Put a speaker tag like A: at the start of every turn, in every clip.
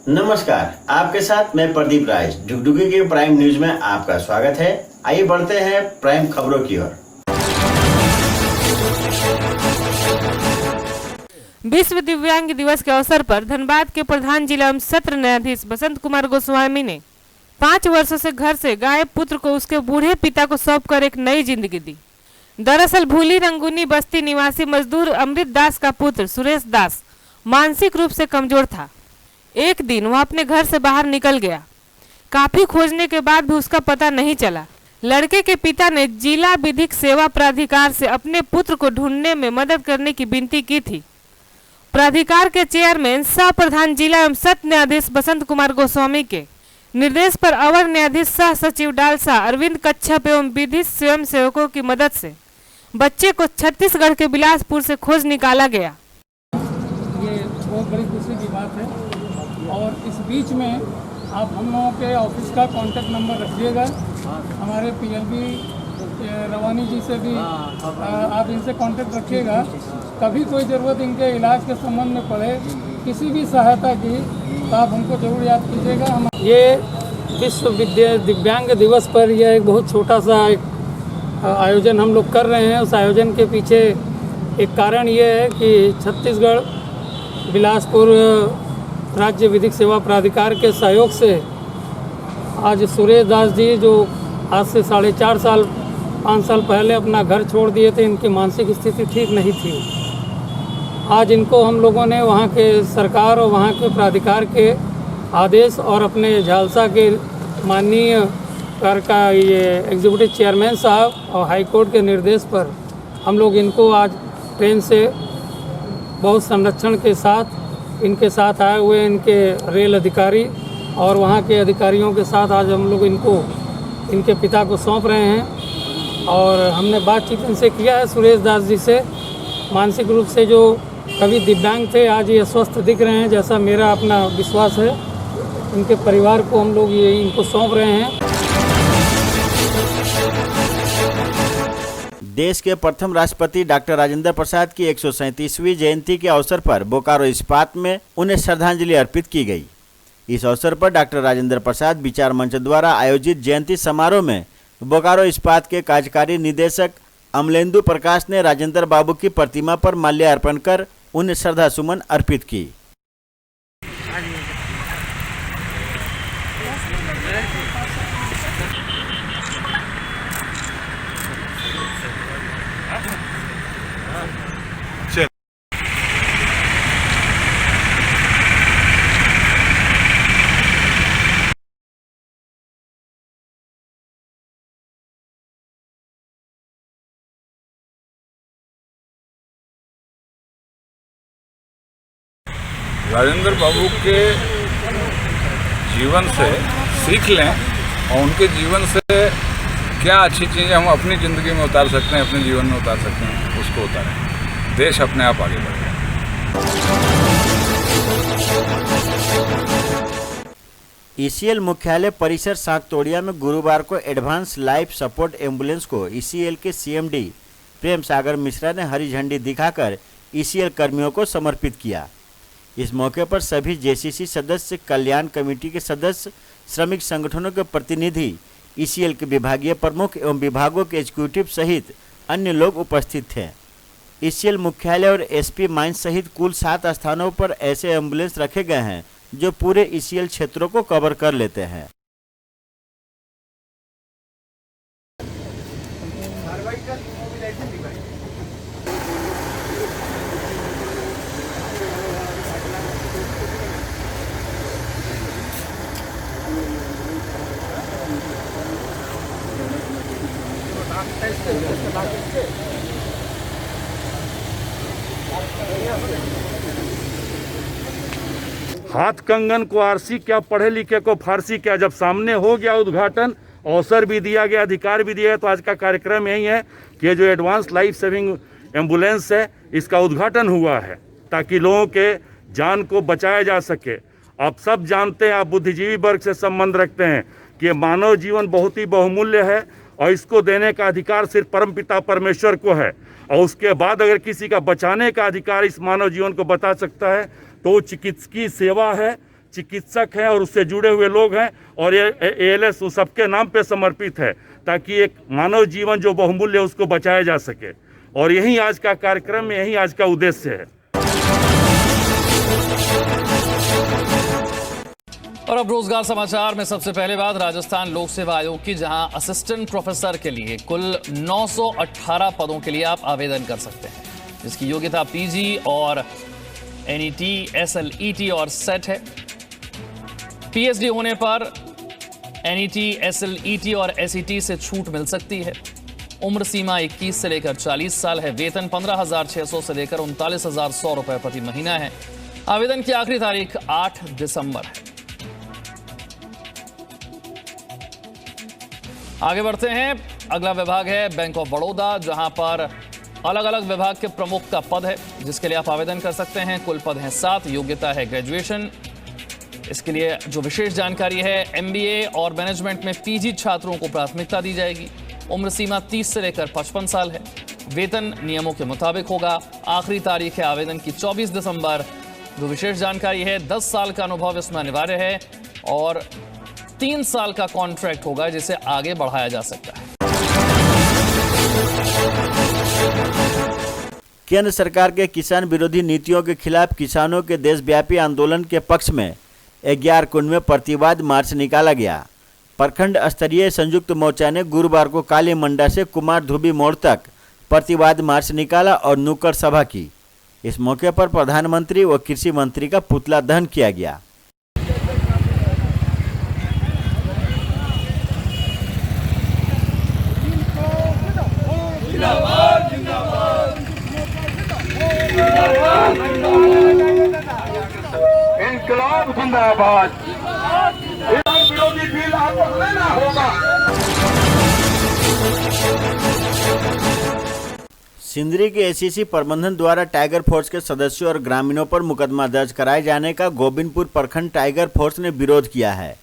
A: नमस्कार, आपके साथ मैं प्रदीप राज। डुगडुगी के प्राइम न्यूज में आपका स्वागत है। आइए बढ़ते हैं प्राइम खबरों की ओर।
B: विश्व दिव्यांग दिवस के अवसर पर धनबाद के प्रधान जिला एवं सत्र न्यायाधीश बसंत कुमार गोस्वामी ने 5 वर्षों से घर से गायब पुत्र को उसके बूढ़े पिता को सौंपकर एक नई जिंदगी दी। दरअसल भूली रंगूनी बस्ती निवासी मजदूर अमृत दास का पुत्र सुरेश दास मानसिक रूप से कमजोर था। एक दिन वह अपने घर से बाहर निकल गया। काफी खोजने के बाद भी उसका पता नहीं चला। लड़के के पिता ने जिला विधिक सेवा प्राधिकार से अपने पुत्र को ढूंढने में मदद करने की विनती की थी। प्राधिकार के चेयरमैन सह प्रधान जिला एवं सत्र न्यायाधीश बसंत कुमार गोस्वामी के निर्देश पर अवर न्यायाधीश सह सचिव डालसा अरविंद कच्छप एवं विधि स्वयं सेवकों की मदद से बच्चे को छत्तीसगढ़ के बिलासपुर से खोज निकाला गया।
C: ये बहुत बड़ी खुशी की बात है और इस बीच में आप हम लोगों के ऑफिस का कॉन्टैक्ट नंबर रखिएगा। हमारे पीएलबी रवानी जी से भी आप इनसे कांटेक्ट रखिएगा। कभी कोई ज़रूरत इनके इलाज के संबंध में पड़े किसी भी सहायता की तो आप हमको जरूर याद कीजिएगा। हम ये विश्व दिव्यांग दिवस पर यह एक बहुत छोटा सा एक आयोजन हम लोग कर रहे हैं। उस आयोजन के पीछे एक कारण ये है कि छत्तीसगढ़ बिलासपुर राज्य विधिक सेवा प्राधिकार के सहयोग से आज सुरेश दास जी जो आज से 5 साल पहले अपना घर छोड़ दिए थे, इनकी मानसिक स्थिति ठीक नहीं थी। आज इनको हम लोगों ने वहाँ के सरकार और वहाँ के प्राधिकार के आदेश और अपने झालसा के माननीय कर का ये एग्जीक्यूटिव चेयरमैन साहब और हाई कोर्ट के निर्देश पर हम लोग इनको आज ट्रेन से बहुत संरक्षण के साथ इनके साथ आए हुए इनके रेल अधिकारी और वहाँ के अधिकारियों के साथ आज हम लोग इनको इनके पिता को सौंप रहे हैं। और हमने बातचीत इनसे किया है सुरेश दास जी से। मानसिक रूप से जो कभी दिव्यांग थे आज ये स्वस्थ दिख रहे हैं, जैसा मेरा अपना विश्वास है। इनके परिवार को हम लोग ये इनको सौंप रहे हैं।
A: देश के प्रथम राष्ट्रपति डॉक्टर राजेंद्र प्रसाद की 137वीं जयंती के अवसर पर बोकारो इस्पात में उन्हें श्रद्धांजलि अर्पित की गई। इस अवसर पर डॉक्टर राजेंद्र प्रसाद विचार मंच द्वारा आयोजित जयंती समारोह में बोकारो इस्पात के कार्यकारी निदेशक अमलेंदु प्रकाश ने राजेंद्र बाबू की प्रतिमा पर माल्यार्पण कर उन्हें श्रद्धा सुमन अर्पित की।
D: राजेंद्र बाबू के जीवन से सीख लें और उनके जीवन से क्या अच्छी चीज़ें हम अपनी ज़िंदगी में उतार सकते हैं, अपने जीवन में उतार सकते हैं, उसको उतारें। देश अपने आप आगे बढ़ेगा।
A: ईसीएल मुख्यालय परिसर सागतोड़िया में गुरुवार को एडवांस लाइफ सपोर्ट एम्बुलेंस को ईसीएल के सीएमडी प्रेम सागर मिश्रा ने हरी झंडी दिखाकर ईसीएल कर्मियों को समर्पित किया। इस मौके पर सभी जेसीसी सदस्य, कल्याण कमेटी के सदस्य, श्रमिक संगठनों के प्रतिनिधि, ईसीएल के विभागीय प्रमुख एवं विभागों के एग्जीक्यूटिव सहित अन्य लोग उपस्थित थे। ईसीएल मुख्यालय और एसपी माइंस सहित कुल 7 स्थानों पर ऐसे एम्बुलेंस रखे गए हैं जो पूरे ईसीएल क्षेत्रों को कवर कर लेते हैं।
E: हाथ कंगन को आरसी क्या, पढ़े लिखे को फारसी क्या। जब सामने हो गया उद्घाटन, अवसर भी दिया गया, अधिकार भी दिया है, तो आज का कार्यक्रम यही है कि ये जो एडवांस लाइफ सेविंग एम्बुलेंस है इसका उद्घाटन हुआ है ताकि लोगों के जान को बचाया जा सके। आप सब जानते हैं, आप बुद्धिजीवी वर्ग से संबंध रखते हैं कि मानव जीवन बहुत ही बहुमूल्य है और इसको देने का अधिकार सिर्फ परमपिता परमेश्वर को है। और उसके बाद अगर किसी का बचाने का अधिकार इस मानव जीवन को बचा सकता है तो चिकित्सकीय सेवा है, चिकित्सक हैं और उससे जुड़े हुए लोग हैं, और ये ALS उन सबके नाम पे समर्पित है, ताकि एक मानव जीवन जो बहुमूल्य है उसको बचाया जा सके। और यही आज का कार्यक्रम में, यही आज का उद्देश्य है।
F: और अब रोजगार समाचार में सबसे पहले बात राजस्थान लोक सेवा आयोग की, जहां असिस्टेंट प्रोफेसर के लिए कुल 918 पदों के लिए आप आवेदन कर सकते हैं, जिसकी योग्यता PG और NET, SLET और सेट है। PhD होने पर NET, SLET और SET से छूट मिल सकती है। उम्र सीमा 21 से लेकर 40 साल है। वेतन 15,600 से लेकर 39,100 रुपए प्रति महीना है। आवेदन की आखिरी तारीख 8 दिसंबर है। आगे बढ़ते हैं। अगला विभाग है बैंक ऑफ बड़ौदा, जहां पर अलग अलग विभाग के प्रमुख का पद है, जिसके लिए आप आवेदन कर सकते हैं। कुल पद हैं 7। योग्यता है ग्रेजुएशन। इसके लिए जो विशेष जानकारी है, MBA और मैनेजमेंट में PG छात्रों को प्राथमिकता दी जाएगी। उम्र सीमा 30 से लेकर 55 साल है। वेतन नियमों के मुताबिक होगा। आखिरी तारीख है आवेदन की 24 दिसंबर। जो विशेष जानकारी है, 10 साल का अनुभव इसमें अनिवार्य है और 3 साल का कॉन्ट्रैक्ट होगा, जिसे आगे बढ़ाया जा सकता है।
A: केंद्र सरकार के किसान विरोधी नीतियों के खिलाफ किसानों के देशव्यापी आंदोलन के पक्ष में 11 कुंड में प्रतिवाद मार्च निकाला गया। प्रखंड स्तरीय संयुक्त मोर्चा ने गुरुवार को काली मंडा से कुमार धुबी मोड़ तक प्रतिवाद मार्च निकाला और नुक्कड़ सभा की। इस मौके पर प्रधानमंत्री व कृषि मंत्री का पुतला दहन किया गया।
G: इंकलाब जिंदाबाद। विरोधी बिल आपको लेना होगा।
A: सिंदरी के ACC प्रबंधन द्वारा टाइगर फोर्स के सदस्यों और ग्रामीणों पर मुकदमा दर्ज कराए जाने का गोविंदपुर प्रखंड टाइगर फोर्स ने विरोध किया है।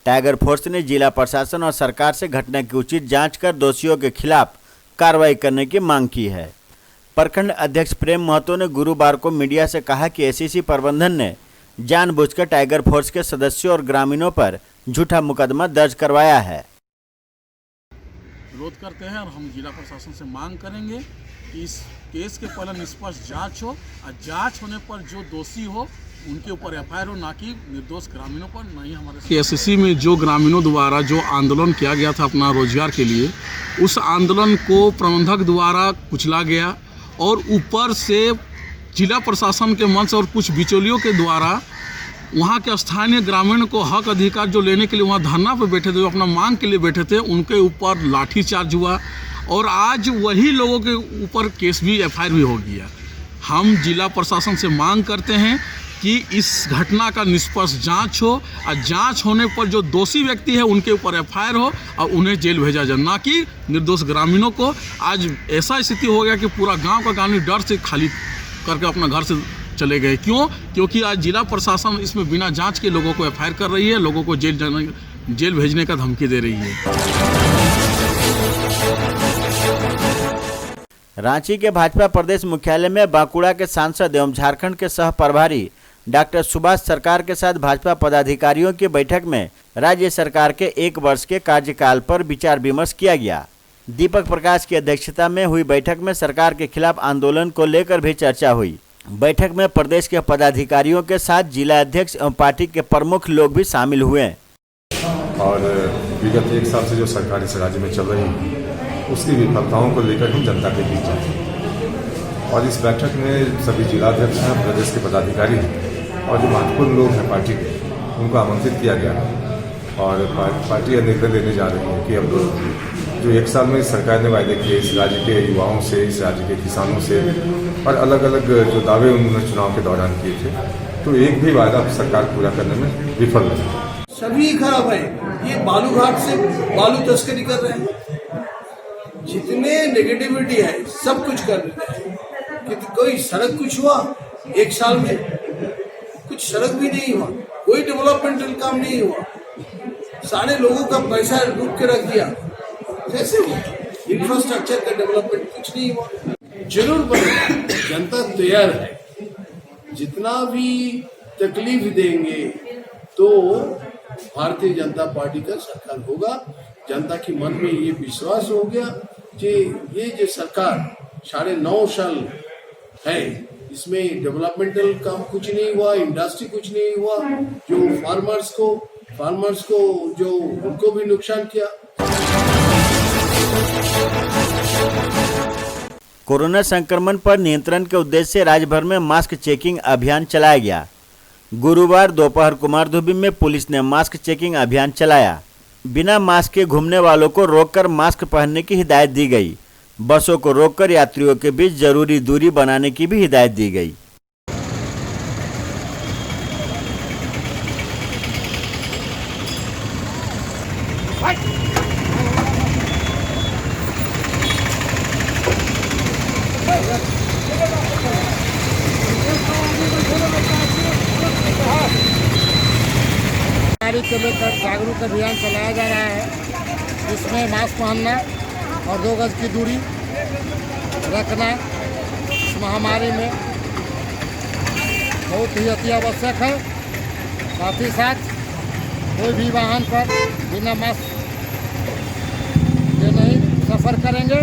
A: टाइगर फोर्स ने जिला प्रशासन और सरकार से घटना की उचित जांच कर दोषियों के खिलाफ कार्रवाई करने की मांग की है। प्रखंड अध्यक्ष प्रेम महतो ने गुरुवार को मीडिया से कहा कि ACC प्रबंधन ने जानबूझकर टाइगर फोर्स के सदस्यों और ग्रामीणों पर झूठा मुकदमा दर्ज करवाया है।
H: विरोध करते हैं और हम जिला प्रशासन से मांग करेंगे कि इस केस के पहले निष्पक्ष जांच हो और जांच होने पर जो दोषी हो उनके ऊपर FIR हो, ना कि निर्दोष ग्रामीणों पर। नहीं हमारे SSC में जो ग्रामीणों द्वारा जो आंदोलन किया गया था अपना रोजगार के लिए, उस आंदोलन को प्रबंधक द्वारा कुचला गया और ऊपर से जिला प्रशासन के मंच और कुछ बिचौलियों के द्वारा वहाँ के स्थानीय ग्रामीण को हक अधिकार जो लेने के लिए वहाँ धरना पर बैठे थे, जो अपना मांग के लिए बैठे थे, उनके ऊपर लाठीचार्ज हुआ और आज वही लोगों के ऊपर केस भी FIR भी हो गया। हम जिला प्रशासन से मांग करते हैं कि इस घटना का निष्पक्ष जांच हो और जांच होने पर जो दोषी व्यक्ति है उनके ऊपर FIR हो और उन्हें जेल भेजा जाए, ना कि निर्दोष ग्रामीणों को। आज ऐसा स्थिति हो गया कि पूरा गांव का गांव डर से खाली करके अपना घर से चले गए। क्यों? क्योंकि आज जिला प्रशासन इसमें बिना जांच के लोगों को FIR कर रही है, लोगों को जेल भेजने का धमकी दे रही है।
A: रांची के भाजपा प्रदेश मुख्यालय में बांकुड़ा के सांसद एवं झारखंड के सह प्रभारी डॉक्टर सुभाष सरकार के साथ भाजपा पदाधिकारियों की बैठक में राज्य सरकार के 1 वर्ष के कार्यकाल पर विचार विमर्श किया गया। दीपक प्रकाश की अध्यक्षता में हुई बैठक में सरकार के खिलाफ आंदोलन को लेकर भी चर्चा हुई। बैठक में प्रदेश के पदाधिकारियों के साथ जिला अध्यक्ष एवं पार्टी के प्रमुख लोग भी शामिल हुए।
I: और विगत 1 साल से जो सरकार इस राज्य में चल रही है उसकी विफलताओं को लेकर हम जनता के बीच जाते हैं और इस बैठक में सभी जिलाध्यक्ष हैं, प्रदेश के पदाधिकारी हैं और जो महत्वपूर्ण लोग हैं पार्टी के, उनको आमंत्रित किया गया और पार्टी यह निर्णय लेने जा रही है कि अब जो 1 साल में सरकार ने वायदे किए इस राज्य के युवाओं से, इस राज्य के किसानों से और अलग अलग जो दावे उन्होंने चुनाव के दौरान किए थे, तो एक भी वायदा सरकार पूरा करने में विफल रही।
J: सभी खराब है। ये बालू घाट से बालू तस्करी कर रहे हैं, जितने नेगेटिविटी है सब कुछ कर रहे हैं। कि कोई सड़क कुछ हुआ 1 साल में? कुछ सड़क भी नहीं हुआ, कोई डेवलपमेंटल काम नहीं हुआ, सारे लोगों का पैसा रोक के रख दिया। कैसे हुआ? इंफ्रास्ट्रक्चर का डेवलपमेंट कुछ नहीं हुआ। जरूर बनेगा, जनता तैयार है, जितना भी तकलीफ देंगे तो भारतीय जनता पार्टी का सरकार होगा। जनता के मन में ये विश्वास हो गया कि ये जो सरकार 9.5 साल है, इसमें डेवलपमेंटल काम कुछ नहीं हुआ, इंडस्ट्री कुछ नहीं हुआ, जो फार्मर्स को जो उनको भी नुकसान किया।
A: कोरोना संक्रमण पर नियंत्रण के उद्देश्य से राज्य भर में मास्क चेकिंग अभियान चलाया गया। गुरुवार दोपहर कुमारधुबी में पुलिस ने मास्क चेकिंग अभियान चलाया। बिना मास्क के घूमने वालों को रोककर मास्क पहनने की हिदायत दी गई। बसों को रोककर यात्रियों के बीच जरूरी दूरी बनाने की भी हिदायत दी गई।
C: को लेकर जागरूक अभियान चलाया जा रहा है, जिसमें मास्क पहनना और 2 गज की दूरी रखना इस महामारी में बहुत ही अति आवश्यक है। साथ ही साथ कोई भी वाहन पर बिना मास्क के नहीं सफ़र करेंगे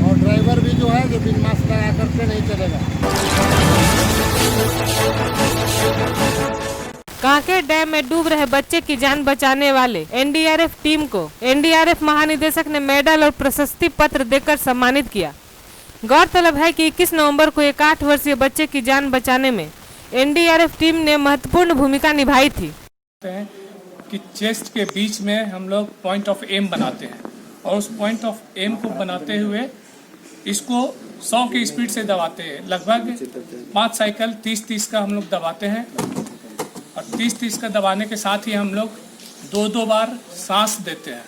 C: और ड्राइवर भी जो है जो बिना मास्क लगा करके नहीं चलेगा।
B: कांकेर डैम में डूब रहे बच्चे की जान बचाने वाले एनडीआरएफ टीम को एनडीआरएफ महानिदेशक ने मेडल और प्रशस्ति पत्र देकर सम्मानित किया। गौरतलब है कि 21 नवंबर को एक 8 वर्षीय बच्चे की जान बचाने में एनडीआरएफ टीम ने महत्वपूर्ण भूमिका निभाई थी।
C: कि चेस्ट के बीच में हम लोग पॉइंट ऑफ एम बनाते हैं और उस पॉइंट ऑफ एम को बनाते हुए इसको 100 की स्पीड से दबाते हैं। लगभग 5 साइकिल 30-30 का हम लोग दबाते हैं और 30-30 का दबाने के साथ ही हम लोग 2-2 बार सांस देते हैं।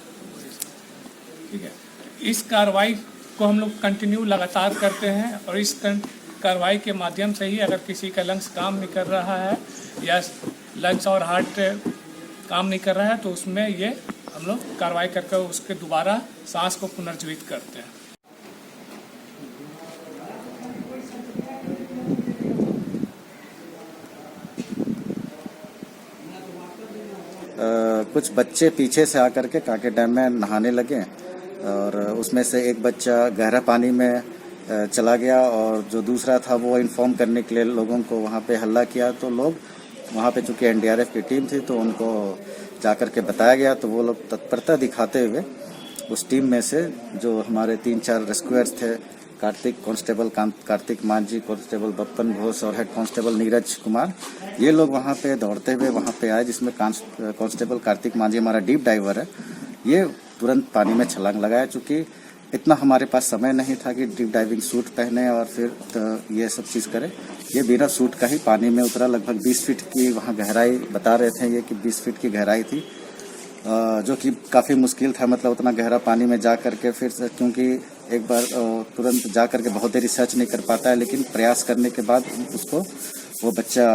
C: ठीक है, इस कार्रवाई को हम लोग कंटिन्यू लगातार करते हैं और इस कार्रवाई के माध्यम से ही अगर किसी का लंग्स काम नहीं कर रहा है या लंग्स और हार्ट काम नहीं कर रहा है तो उसमें ये हम लोग कार्रवाई करके उसके दोबारा सांस को पुनर्जीवित करते हैं।
K: कुछ बच्चे पीछे से आकर के कांकेर डैम में नहाने लगे और उसमें से एक बच्चा गहरा पानी में चला गया और जो दूसरा था वो इन्फॉर्म करने के लिए लोगों को वहाँ पे हल्ला किया। तो लोग वहाँ पे चूँकि एनडीआरएफ की टीम थी तो उनको जाकर के बताया गया तो वो लोग तत्परता दिखाते हुए उस टीम में से जो हमारे 3-4 रेस्क्यूअर्स थे, कांस्टेबल कार्तिक मांझी, कांस्टेबल बप्पन घोष और हेड कांस्टेबल नीरज कुमार, ये लोग वहाँ पे दौड़ते हुए वहाँ पे आए, जिसमें कांस्टेबल कार्तिक मांझी हमारा डीप डाइवर है, ये तुरंत पानी में छलांग लगाया। चूँकि इतना हमारे पास समय नहीं था कि डीप डाइविंग सूट पहने और फिर तो ये सब चीज़ करे, ये बिना सूट का ही पानी में उतरा। लगभग 20 फीट की वहाँ गहराई बता रहे थे ये कि 20 फीट की गहराई थी, जो कि काफ़ी मुश्किल था, मतलब उतना गहरा पानी में जा करके फिर क्योंकि एक बार तुरंत जा करके बहुत देर रिसर्च नहीं कर पाता है, लेकिन प्रयास करने के बाद उसको वो बच्चा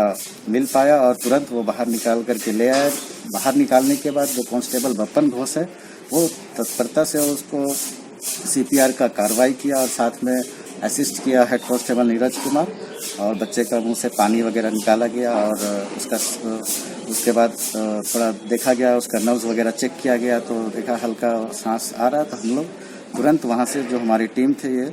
K: मिल पाया और तुरंत वो बाहर निकाल करके ले आए। बाहर निकालने के बाद जो कांस्टेबल बप्पन घोष है वो तत्परता से उसको सीपीआर का कार्रवाई किया और साथ में असिस्ट किया हेड कांस्टेबल नीरज कुमार, और बच्चे का मुंह से पानी वगैरह निकाला गया और उसके बाद थोड़ा देखा गया, उसका नब्ज वगैरह चेक किया गया तो देखा हल्का सांस आ रहा। तो हम लोग तुरंत वहाँ से जो हमारी टीम थे ये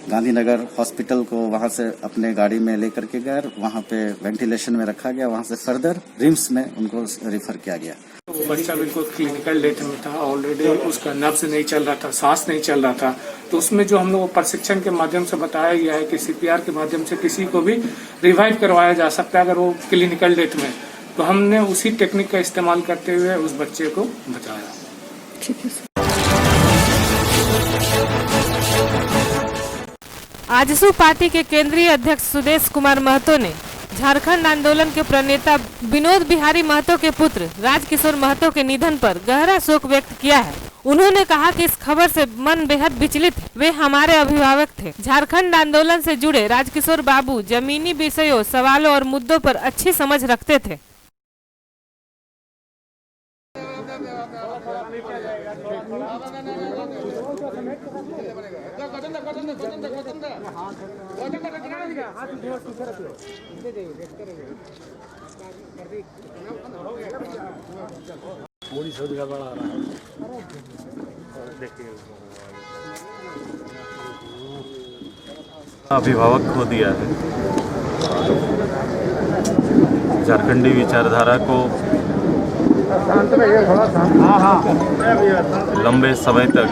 K: गांधीनगर हॉस्पिटल को वहाँ से अपने गाड़ी में लेकर के गए, वहाँ पे वेंटिलेशन में रखा गया, वहाँ से फर्दर रिम्स में उनको रेफर किया गया।
C: वो बच्चा बिल्कुल क्लिनिकल डेथ में था, ऑलरेडी उसका नब्ज नहीं चल रहा था, सांस नहीं चल रहा था। तो उसमें जो हम लोग प्रशिक्षण के माध्यम से बताया गया है कि सीपीआर के माध्यम से किसी को भी रिवाइव करवाया जा सकता है अगर वो क्लिनिकल डेथ में, तो हमने उसी टेक्निक का इस्तेमाल करते हुए उस बच्चे को बचाया। ठीक है सर।
B: आजसू पार्टी के केंद्रीय अध्यक्ष सुदेश कुमार महतो ने झारखंड आंदोलन के प्रणेता विनोद बिहारी महतो के पुत्र राजकिशोर महतो के निधन पर गहरा शोक व्यक्त किया है। उन्होंने कहा कि इस खबर से मन बेहद विचलित है। वे हमारे अभिभावक थे। झारखंड आंदोलन से जुड़े राजकिशोर बाबू जमीनी विषयों, सवालों और मुद्दों पर अच्छी समझ रखते थे।
L: अभिभावक खो दिया है। झारखंडी विचारधारा को लंबे समय तक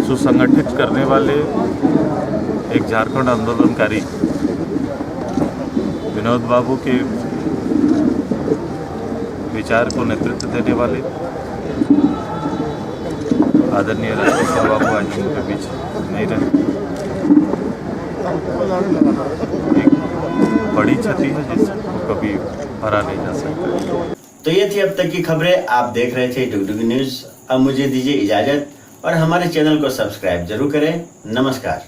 L: सुसंगठित करने वाले एक झारखंड आंदोलनकारी विनोद बाबू के विचार को नेतृत्व देने वाले आदरणीय राजेश बाबू आज उनके बीच नहीं रहे। एक बड़ी क्षति है जिसको कभी भरा नहीं जा सकता।
A: तो ये थी अब तक की खबरें। आप देख रहे थे डुगडुगी न्यूज। अब मुझे दीजिए इजाजत और हमारे चैनल को सब्सक्राइब जरूर करें। नमस्कार।